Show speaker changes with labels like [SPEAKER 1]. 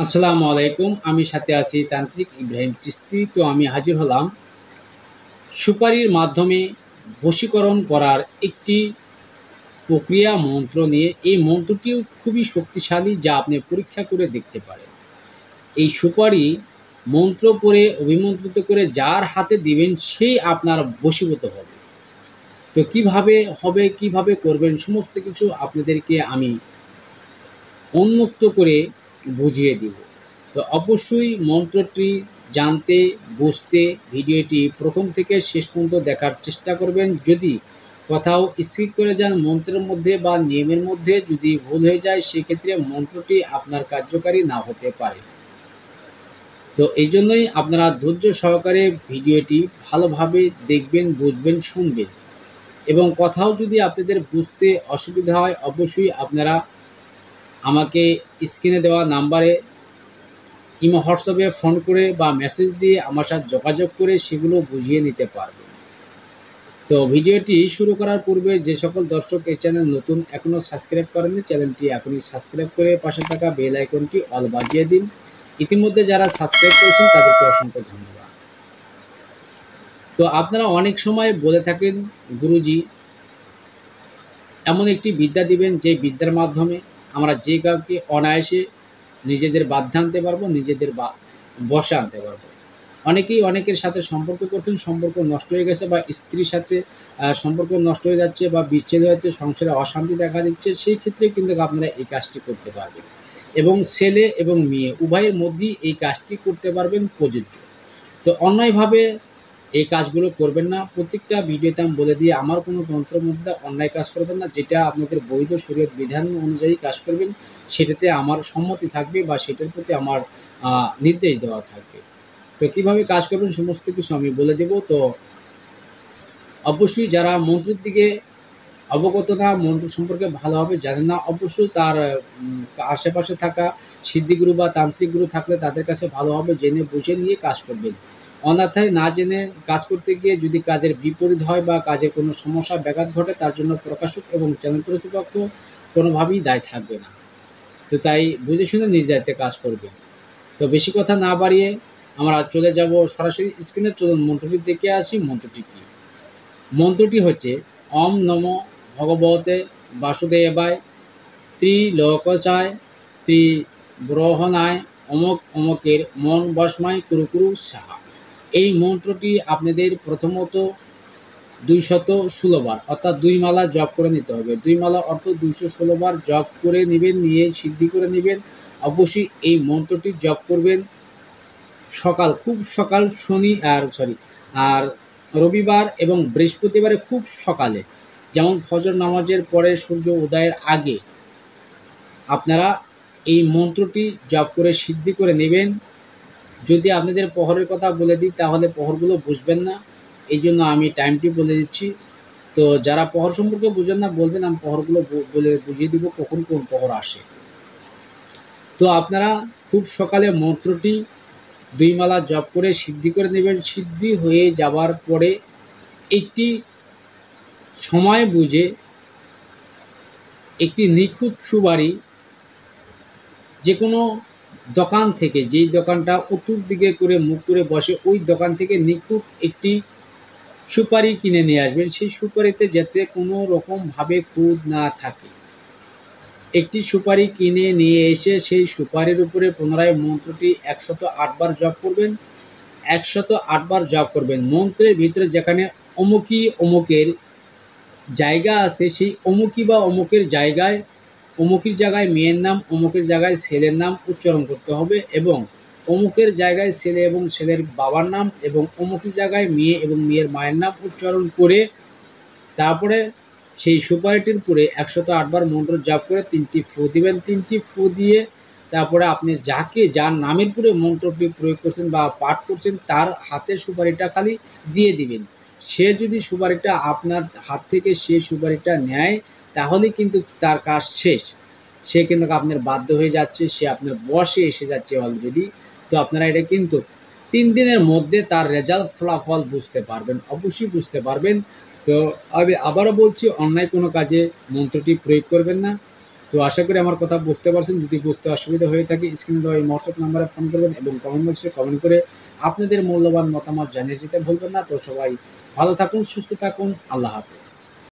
[SPEAKER 1] আসসালামু আলাইকুম। আমি সাথে আছি তান্ত্রিক ইব্রাহিম চিস্তি। তো আমি হাজির হলাম সুপারির মাধ্যমে বশীকরণ করার একটি প্রক্রিয়া মন্ত্র নিয়ে। এই মন্ত্রটিও খুবই শক্তিশালী, যা আপনি পরীক্ষা করে দেখতে পারেন। এই সুপারি মন্ত্র পড়ে অভিমন্ত্রিত করে যার হাতে দিবেন সেই আপনার বশীভূত হবে। তো কিভাবে হবে, কিভাবে করবেন, সমস্ত কিছু আপনাদেরকে আমি উন্মুক্ত করে বুঝিয়ে দিব। তো অবশ্যই মন্ত্রটি জানতে বুঝতে ভিডিওটি প্রথম থেকে শেষ পর্যন্ত দেখার চেষ্টা করবেন। যদি কোথাও স্কিপ করে যান মন্ত্রের মধ্যে বা নিয়মের মধ্যে যদি ভুল হয়ে যায়, সেক্ষেত্রে মন্ত্রটি আপনার কার্যকারী না হতে পারে। তো এই জন্যই আপনারা ধৈর্য সহকারে ভিডিওটি ভালোভাবে দেখবেন, বুঝবেন, শুনবেন। এবং কোথাও যদি আপনাদের বুঝতে অসুবিধা হয়, অবশ্যই আপনারা আমাকে স্ক্রিনে দেওয়া নাম্বারে ইমো হোয়াটসঅ্যাপে ফোন করে বা মেসেজ দিয়ে আমার সাথে যোগাযোগ করে সেগুলো বুঝিয়ে নিতে পারবেন। তো ভিডিওটি শুরু করার পূর্বে যে সকল দর্শক এই চ্যানেল নতুন এখনও সাবস্ক্রাইব করেননি, চ্যানেলটি এখনই সাবস্ক্রাইব করে পাশে থাকা বেল আইকনটি অল বাজিয়ে দিন। ইতিমধ্যে যারা সাবস্ক্রাইব করেছেন তাদেরকে অসংখ্য ধন্যবাদ। তো আপনারা অনেক সময় বলে থাকেন, গুরুজি এমন একটি বিদ্যা দিবেন যে বিদ্যার মাধ্যমে আমরা যে কাউকে অনায়াসে নিজেদের বাধ্যে আনতে পারবো, নিজেদের বশে আনতে পারবো। অনেকেই অনেকের সাথে সম্পর্ক করছেন, সম্পর্ক নষ্ট হয়ে গেছে, বা স্ত্রীর সাথে সম্পর্ক নষ্ট হয়ে যাচ্ছে বা বিচ্ছেদ হয়েছে, সংসারে অশান্তি দেখা দিচ্ছে, সেই ক্ষেত্রে কিন্তু আপনারা এই কাজটি করতে পারবেন। এবং ছেলে এবং মেয়ে উভয়ের মধ্যেই এই কাজটি করতে পারবেন, প্রযোজ্য। তো অন্যায়ভাবে এই কাজগুলো করবেন না। প্রত্যেকটা ভিডিওতে আমি বলে দিই, আমার কোনো তন্ত্রের মধ্যে অন্যায় কাজ করবেন না। যেটা আপনাদের বৈধ শরীয়ত বিধান অনুযায়ী কাজ করবেন, সেটাতে আমার সম্মতি থাকবে বা সেটার প্রতি আমার নির্দেশ দেওয়া থাকবে। তো কীভাবে কাজ করবেন সমস্ত কিছু আমি বলে দেব। তো অবশ্যই যারা মন্ত্রের দিকে অবগত না, মন্ত্র সম্পর্কে ভালোভাবে জানেন না, অবশ্যই তার আশেপাশে থাকা সিদ্ধিগুরু বা তান্ত্রিক গুরু থাকলে তাদের কাছে ভালোভাবে জেনে বুঝে নিয়ে কাজ করবেন। অন্যথায় না জেনে কাজ করতে গিয়ে যদি কাজের বিপরীত হয় বা কাজের কোনো সমস্যা ব্যাঘাত ঘটে, তার জন্য প্রকাশক এবং চ্যানেল কর্তৃপক্ষ কোনোভাবেই দায় থাকবে না। তো তাই বুঝে শুনে নিজ দায়িত্বে কাজ করবেন। তো বেশি কথা না বাড়িয়ে আমরা চলে যাব সরাসরি স্ক্রিনে। চলুন মন্ত্রটি দেখে আসি। মন্ত্রটি কী? মন্ত্রটি হচ্ছে ওম নমো ভগবতে বাসুদেবায় ত্রিলোকচায় ত্রিব্রহণায় অমক অমকের মন বশমায় কুরু কুরু সাহা। এই মন্ত্রটি আপনাদের প্রথমত 216 বার অর্থাৎ 2 মালা জপ করে নিতে হবে। 2 মালা অর্থ 216 বার জপ করে নেবেন, নিয়ে সিদ্ধি করে নেবেন। অবশ্যই এই মন্ত্রটি জপ করবেন সকাল, খুব সকাল, আর রবিবার এবং বৃহস্পতিবারে খুব সকালে, যেমন ফজর নামাজের পরে সূর্য উদয়ের আগে আপনারা এই মন্ত্রটি জপ করে সিদ্ধি করে নেবেন। যদি আপনাদের প্রহরের কথা বলে দিই তাহলে প্রহরগুলো বুঝবেন না, এই জন্য আমি টাইমটি বলে দিচ্ছি। তো যারা প্রহর সম্পর্কে বুঝেন না বলবেন, আমি প্রহরগুলো বলে বুঝিয়ে দিব কখন কোন প্রহর আসে। তো আপনারা খুব সকালে মন্ত্রটি 2 মালা জপ করে সিদ্ধি করে নেবেন। সিদ্ধি হয়ে যাবার পরে একটি সময় বুঝে একটি নিখুঁত সুপারি যে কোনো দোকান থেকে, যেই দোকানটা উত্তর দিকে করে মুখ করে বসে, ওই দোকান থেকে নিখুঁত একটি সুপারি কিনে নিয়ে আসবেন। সেই সুপারিতে যাতে কোনো রকমভাবে খুঁত না থাকে, একটি সুপারি কিনে নিয়ে এসে সেই সুপারির উপরে পুনরায় মন্ত্রটি 108 বার জপ করবেন। 108 বার জপ করবেন। মন্ত্রের ভিতরে যেখানে অমুকি অমুকের জায়গা আছে, সেই অমুকি বা অমুকের জায়গায়, অমুকির জায়গায় মেয়ের নাম, অমুকের জায়গায় ছেলের নাম উচ্চারণ করতে হবে, এবং অমুকের জায়গায় ছেলে এবং ছেলের বাবার নাম, এবং অমুকের জায়গায় মেয়ে এবং মেয়ের মায়ের নাম উচ্চারণ করে তারপরে সেই সুপারিটির উপরে 108 বার মন্ত্র জপ করে 3টি ফু দিবেন। 3টি ফু দিয়ে তারপরে আপনি যার নামের উপরে মন্ত্রটি প্রয়োগ করছেন বা পাঠ করছেন, তার হাতে সুপারিটা খালি দিয়ে দিবেন। সে যদি সুপারিটা আপনার হাত থেকে সে সুপারিটা নেয়, তাহলে কিন্তু তার কাজ শেষ। সে কিন্তু আপনার বাধ্য হয়ে যাচ্ছে, সে আপনার বশে এসে যাচ্ছে অলরেডি। তো আপনারা এটা কিন্তু 3 দিনের মধ্যে তার রেজাল্ট, ফলাফল বুঝতে পারবেন, অবশ্যই বুঝতে পারবেন। তো আমি আবারও বলছি, অন্যায় কোনো কাজে মন্ত্রটি প্রয়োগ করবেন না। তো আশা করি আমার কথা বুঝতে পারছেন। যদি বুঝতে অসুবিধা হয়ে থাকে স্ক্রিনে দেওয়া এই হোয়াটসঅ্যাপ নাম্বারে ফোন করবেন এবং কমেন্ট বক্সে কমেন্ট করে আপনাদের মূল্যবান মতামত জানিয়ে যেতে ভুলবেন না। তো সবাই ভালো থাকুন, সুস্থ থাকুন। আল্লাহ হাফেজ।